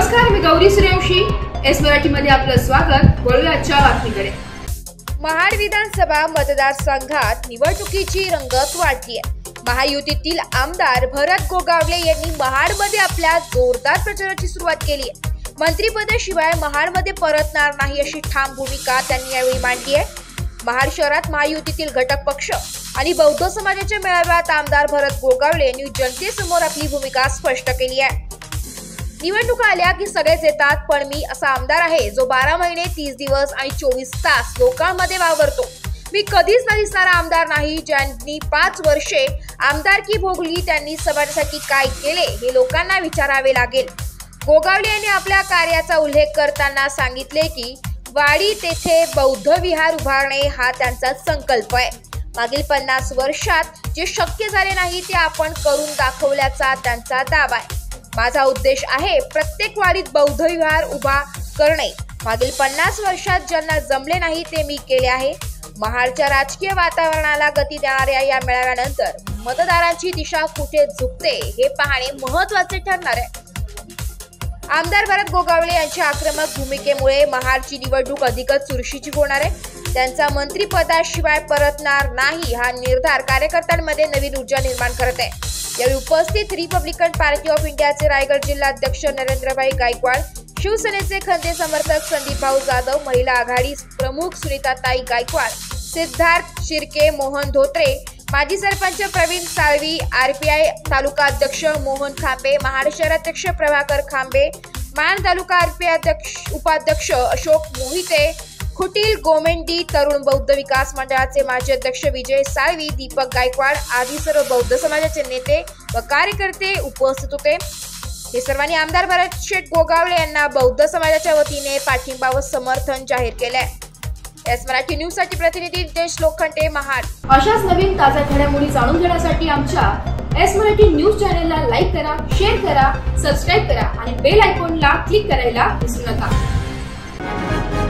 नमस्कार, मी गौरी सूर्यवंशी. एस मराठीमध्ये आपलं स्वागत. वळूया आजच्या बातमीकडे. महाड विधानसभा मतदारसंघात निवडणुकीची रंगत वाढली आहे. महायुतीतील आमदार भरत गोगावले यांनी महाडमध्ये आपल्या जोरदार प्रचाराची सुरुवात केली आहे. मंत्रिपदाशिवाय महाडमध्ये परतणार नाही अशी ठाम भूमिका त्यांनी यावेळी मांडली आहे. महाड शहरात महायुतीतील घटक पक्ष आणि बौद्ध समाजाच्या मेळाव्यात आमदार भरत गोगावले यांनी जनतेसमोर आपली भूमिका स्पष्ट केली आहे. निवडणुका आल्या की सगळेच येतात, पण मी असा आमदार आहे जो 12 महिने 30 दिवस आणि 24 तास लोकांमध्ये वावरतो. मी कधीच न दिसणारा आमदार नाही. ज्यांनी 5 वर्षे आमदारकी भोगली त्यांनी समाजासाठी काय केले हे लोकांना विचारावे लागेल. गोगावले यांनी आपल्या कार्याचा उल्लेख करताना सांगितले की वाडी तेथे बौद्ध विहार उभारणे हा त्यांचा संकल्प आहे. मागील 50 वर्षात जे शक्य झाले नाही ते आपण करून दाखवल्याचा त्यांचा दावा आहे. माझा उद्देश आहे प्रत्येक वाडीत बौद्ध विहार उभा करणे. मागील 50 वर्षात ज्यांना जमले नाही ते मी केले आहे. महाडच्या राजकीय वातावरणाला गती देणाऱ्या या मेळाव्यानंतर मतदारांची दिशा कुठे झुकते हे पाहणे महत्त्वाचे ठरणार आहे. आमदार भरत गोगावले यांच्या आक्रमक भूमिकेमुळे महाडची निवडणूक अधिकच चुरशीची होणार आहे. त्यांचा मंत्रिपदाशिवाय परतणार नाही हा निर्धार कार्यकर्त्यांमध्ये नवीन ऊर्जा निर्माण करत आहे. यावेळी उपस्थित रिपब्लिकन पार्टी ऑफ इंडियाचे रायगड जिल्हाध्यक्ष नरेंद्रभाई गायकवाड, शिवसेनेचे खंदे समर्थक संदीप भाऊ जाधव, महिला आघाडी प्रमुख सुनीताताई गायकवाड, सिद्धार्थ शिर्के, मोहन धोत्रे, माजी सरपंच प्रवीण साळवी, आरपीआय तालुका अध्यक्ष मोहन खांबे, महाड शहराध्यक्ष प्रभाकर खांबे, मान तालुका आरपीआय उपाध्यक्ष अशोक मोहिते, खुटील गोमेंडी, तरुण बौद्ध विकास मंडळाचे माजी अध्यक्ष विजय साळवी, दीपक गायकवाड आदी सर्व बौद्ध समाजाचे नेते व कार्यकर्ते उपस्थित होते. हे सर्वांनी आमदार भरत शेठ गोगावले यांना बौद्ध समाजाच्या वतीने पाठिंबा व समर्थन जाहीर केले. एस मराठी न्यूज साठी प्रतिनिधी देश लोखंडे, महाड. अशाच नवीन ताज्या घडामोडी जाणून घेण्यासाठी आमच्या एस मराठी न्यूज चॅनेलला लाईक करा, शेअर करा, सबस्क्राईब करा आणि बेल आयकॉनला क्लिक करायला विसरू नका.